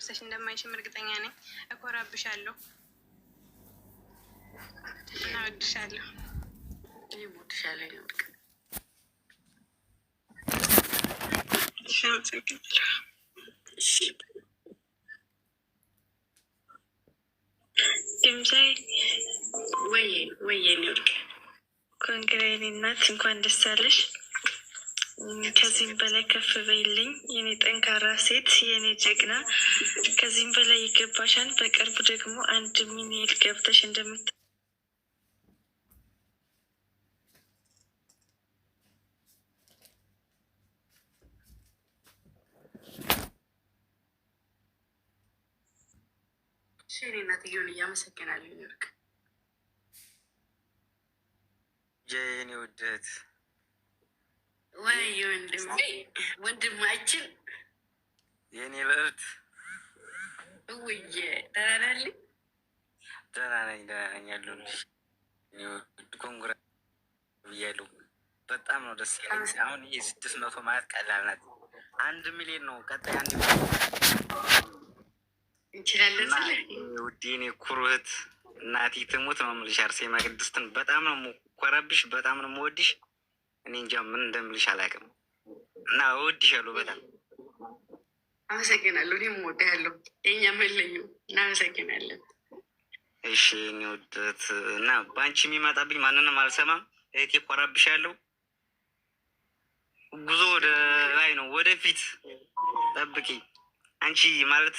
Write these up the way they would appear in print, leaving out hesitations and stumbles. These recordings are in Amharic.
ሰሽ እንደማይሽም እርግጠኛ ነኝ። እኮራብሻለሁ እና እወድሻለሁ። እኔም እወድሻለሁ። ድምፃዊ ወይዬ ኒውርክ ኮንግሬን እናት እንኳን ደስ አለሽ። ከዚህም በላይ ከፍ በይልኝ የኔ ጠንካራ ሴት፣ የኔ ጀግና። ከዚህም በላይ ይገባሻል። በቅርቡ ደግሞ 1 ሚሊዮን ገብተሽ እንደምት እኔ እናትየውን እያመሰገናለሁ። ኒውርክ የኔ ውደት ወይ ወንድማችን የኔ ልዕልት ውዬ ደህና ነህ? ደህና ነኝ ያለሁልሽ። ኮንግራ ብያለሁ። በጣም ነው ደስ ያለኝ። አሁን ይሄ 600 ማለት ቀላል ናት። 1 ሚሊዮን ነው። ቀጣይ 1 ሚሊዮን እንችላለን። ውዴ የኔ ኩሩ እህት እናቴ ትሙት ነው የምልሽ። አርሴማ ቅድስትን በጣም ነው የምኮራብሽ፣ በጣም ነው የምወድሽ። እኔ እንጃ ምን እንደምልሽ አላውቅም እና እወድሻለሁ በጣም አመሰግናለሁ። እኔም እወድሃለሁ። የኛ መለዩ እናመሰግናለን። እሺ እኔ ወደት እና በአንቺ የሚመጣብኝ ማንንም አልሰማም። እህቴ እኮራብሻለሁ። ጉዞ ወደ ላይ ነው፣ ወደፊት ጠብቂ። አንቺ ማለት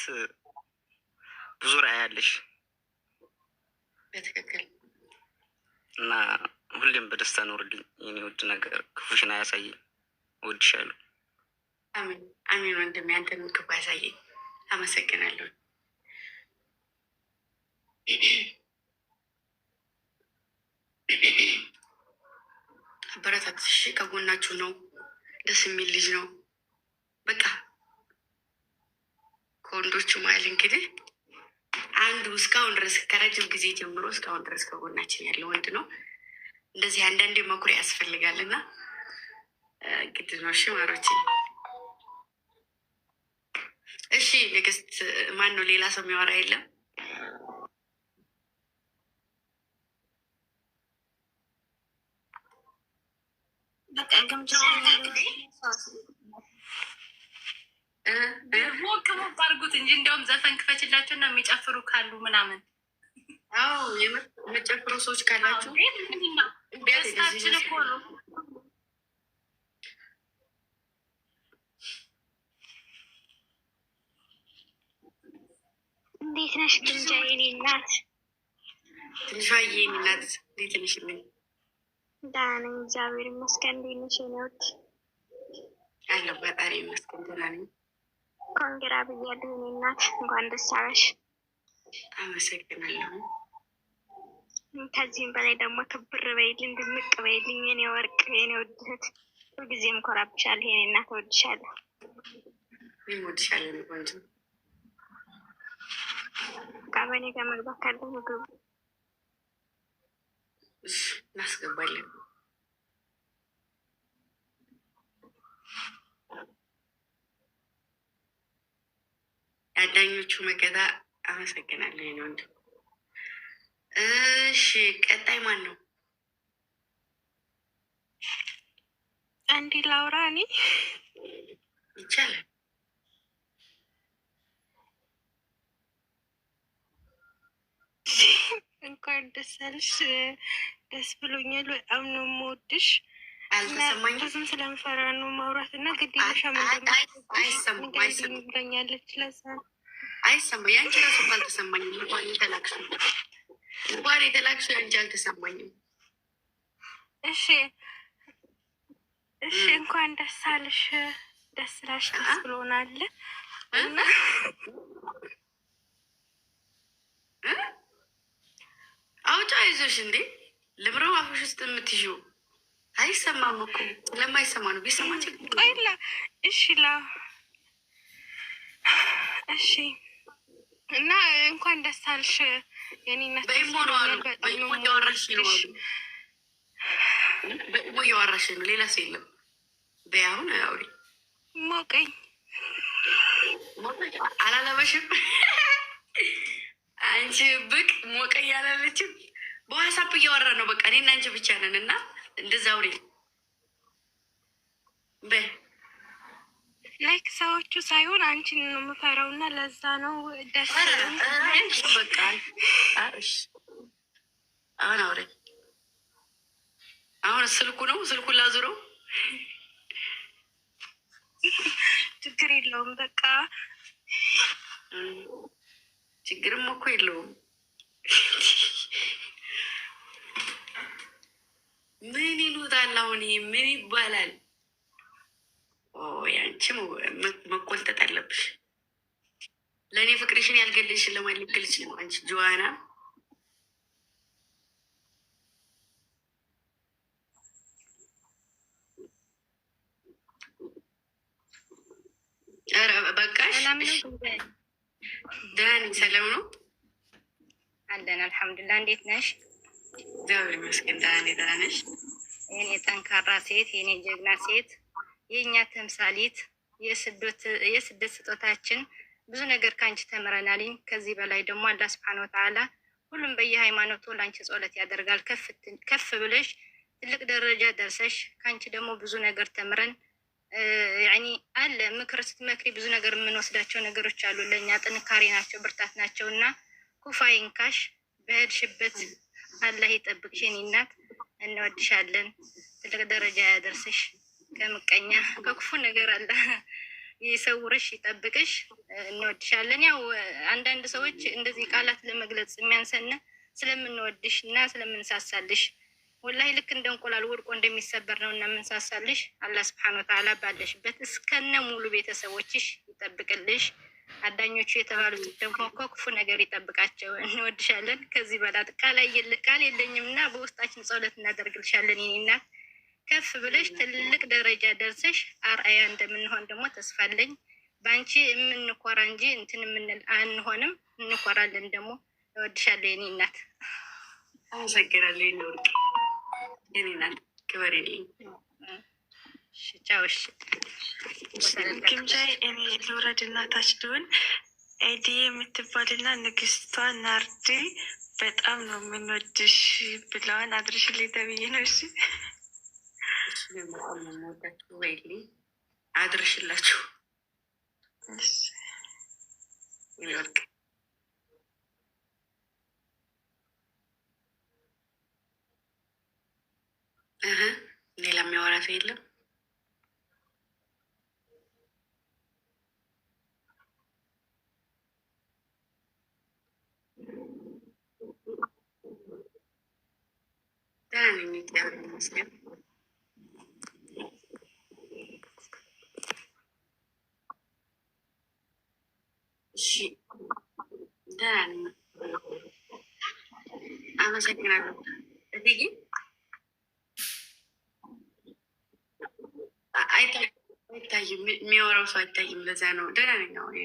ብዙ ራዕይ ያለሽ በትክክል እና ሁሌም በደስታ ኖርልኝ የኔ ውድ ነገር፣ ክፉሽን አያሳየኝ። እወድሻለሁ። አሜን አሜን። ወንድሜ አንተን ክፉ ያሳየኝ። አመሰግናለሁ። አበረታትሽ፣ ከጎናችሁ ነው። ደስ የሚል ልጅ ነው። በቃ ከወንዶቹ መሀል እንግዲህ አንዱ እስካሁን ድረስ ከረጅም ጊዜ ጀምሮ እስካሁን ድረስ ከጎናችን ያለ ወንድ ነው። እንደዚህ አንዳንዴ መኩሪያ ያስፈልጋል እና ግድ ነው። እሺ ማሮች፣ እሺ ንግስት። ማን ነው ሌላ ሰው የሚያወራ የለም? በቃ ግምጃ ሞቅ ሞቅ አድርጉት እንጂ እንደውም ዘፈን ክፈችላቸው እና የሚጨፍሩ ካሉ ምናምን። አዎ የምጨፍሩ ሰዎች ካላችሁ ደስታችን እኮ ነው። እንዴት ነሽ ግምጃ? የኔ እናት ትንሿዬ፣ የኔ እናት እንዴት ነሽልኝ? ደህና ነኝ እግዚአብሔር ይመስገን። እንዴት ነሽ የኔ ውድ? አለሁ ፈጣሪ ይመስገን ደህና ነኝ። ኮንግራ ብያለሁ የኔ እናት፣ እንኳን ደስ አለሽ። አመሰግናለሁ። ከዚህም በላይ ደግሞ ክብር በይልኝ፣ ድምቅ በይልኝ የኔ ወርቅ፣ የኔ ውድ እህት። ሁልጊዜም እኮራብሻለሁ የኔ እናት፣ እወድሻለሁ። እኔም እወድሻለሁ ቆንጆ። ከበኔ ጋር መግባት ካለ ምግቡ እናስገባለን። የአዳኞቹ መከታ አመሰግናለሁ የኔ ወንድም። እሺ ቀጣይ ማን ነው? አንዴ ላውራ እኔ ይቻላል። እንኳን ደስ አለሽ። ደስ ብሎኛል። በጣም ነው የምወድሽ። አልተሰማኝም። ብዙም ስለምፈራ ነው ማውራት እና ግዴለሽ ብለኛለች። ለዛ አይሰማኝ። ያንቺ ራሱ እኮ አልተሰማኝም። እንኳን የተላክሱ ያንቺ አልተሰማኝም። እሺ እሺ፣ እንኳን ደስ አለሽ። ደስ ላሽ። ደስ ብሎናል እና አውጫ አይዞሽ። እንዴ ልምረው አፍሽ ውስጥ የምትይው አይሰማም እኮ ስለማይሰማ ነው። ቢሰማ ቆይላ። እሺ እሺ። እና እንኳን ደስ አልሽ የኔ እናት። በኢሞ እያወራሽ ነው። በኢሞ እያወራሽ ነው። ሌላ ሰው የለም። በይ አሁን አውሪ። ሞቀኝ አላለበሽም አንቺ ብቅ ሞቀ እያላለችም በዋሳፕ እያወራ ነው። በቃ እኔና አንቺ ብቻ ነን እና እንደዛ ውሬ ላይክ ሰዎቹ ሳይሆን አንቺን ነው የምፈራው እና ለዛ ነው ደስ በቃ አሁን አውሬ አሁን ስልኩ ነው ስልኩን ላዙረው ችግር የለውም። በቃ ችግርም እኮ የለውም። ምን ይሉታል አሁን? ይሄ ምን ይባላል? ያንቺም መቆልጠጥ አለብሽ። ለእኔ ፍቅርሽን ያልገለጽሽን ለማን ልገልጽ ነው? አንቺ ጆዋና በቃሽ። ደህና ነኝ። ሰላም ነው አለን አልሐምዱሊላህ። እንዴት ነሽ? እግዚአብሔር ይመስገን ደህና ነኝ። ደህና ነሽ? የኔ ጠንካራ ሴት፣ የኔ ጀግና ሴት፣ የእኛ ተምሳሌት፣ የስደት ስጦታችን ብዙ ነገር ከአንቺ ተምረናልኝ። ከዚህ በላይ ደግሞ አላህ ሱብሓነሁ ወተዓላ ሁሉም በየሃይማኖቱ ለአንቺ ጸሎት ያደርጋል። ከፍ ብለሽ ትልቅ ደረጃ ደርሰሽ ከአንቺ ደግሞ ብዙ ነገር ተምረን ያኒ አለ ምክር ስትመክሪ ብዙ ነገር የምንወስዳቸው ነገሮች አሉ። ለእኛ ጥንካሬ ናቸው፣ ብርታት ናቸው እና ኩፋ ይንካሽ። በሄድሽበት አላህ ይጠብቅሽ የኔ እናት። እንወድሻለን። ትልቅ ደረጃ ያደርስሽ። ከምቀኛ ከክፉ ነገር አላህ ይሰውርሽ፣ ይጠብቅሽ። እንወድሻለን። ያው አንዳንድ ሰዎች እንደዚህ ቃላት ለመግለጽ የሚያንሰን ስለምንወድሽ እና ስለምንሳሳልሽ ወላሂ ልክ እንደ እንቁላል ወድቆ እንደሚሰበር ነው እና የምንሳሳልሽ። አላህ ስብሐነ ወተዓላ ባለሽበት እስከነ ሙሉ ቤተሰቦችሽ ይጠብቅልሽ። አዳኞቹ የተባሉት ደግሞ ከክፉ ነገር ይጠብቃቸው። እንወድሻለን። ከዚህ በላት ቃል የለኝም እና በውስጣችን ጸሎት እናደርግልሻለን የኔ እናት። ከፍ ብለሽ ትልቅ ደረጃ ደርሰሽ አርአያ እንደምንሆን ደግሞ ተስፋለኝ። በአንቺ የምንኮራ እንጂ እንትን የምንል አንሆንም። እንኮራለን ደግሞ። እወድሻለሁ የኔ እናት። አመሰግናለሁ የኔ ወርቅ የኔ እናት። ክብር የለኝ። ቻውሽ ግምጃይ እኔ ልውረድ እናታች ልሆን ኤዲ የምትባልና ንግስቷ ናርዲ በጣም ነው የምንወድሽ ብለዋን አድርሽልኝ ተብዬ ነው። እሺ ወይሊ አድርሽላችሁ ወርቅ ሌላ የሚያወራ ሰው የለም። ደህና ነኝ እግዚአብሔር ይመስገን። እሺ ደህና ነኝ። አመሰግናለሁ። እቴጌ አይታይም፣ የሚያወራው ሰው አይታይም። ለዛ ነው። ደህና ነኝ አሁን።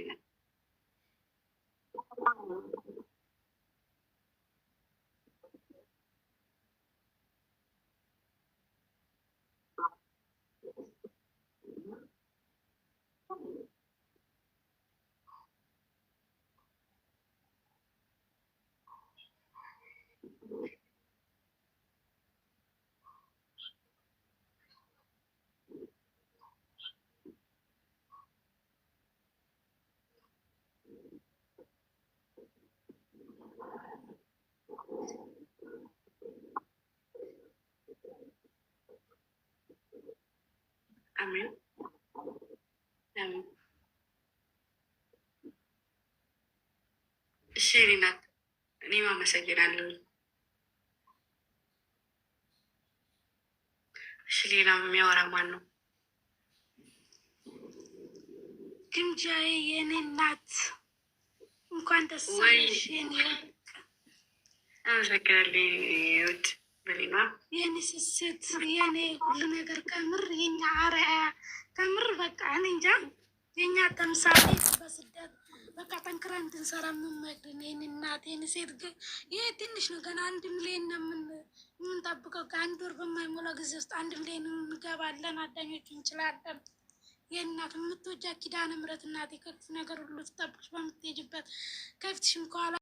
አሜን አሜን። እሺ እኔ ናት። እኔም አመሰግናለሁ። እሺ ሌላ የሚያወራ ማን ነው? ግምጃዬ የኔ እናት እንኳን ደስ አለሽ የኔ ወርቅ። አመሰግናለሁ ውድ በሌማ የኔ ስስት የኔ ሁሉ ነገር ከምር የኛ አርአያ ከምር በቃ እኔ እንጃ የኛ ተምሳሌት በስደት በቃ ጠንክረን እንድንሰራ የምንመክርን የኔ እናት የኔ ሴት። ይሄ ትንሽ ነው። ገና 1 ሚሊዮን ነው የምንጠብቀው። ከ1 ወር በማይሞላ ጊዜ ውስጥ 1 ሚሊዮን እንገባለን። አዳኞቹ እንችላለን። የእናት የምትወጃ ኪዳነ ምሕረት እናቴ ከክፉ ነገር ሁሉ ትጠብቅሽ በምትሄጅበት ከፊትሽም ከኋላ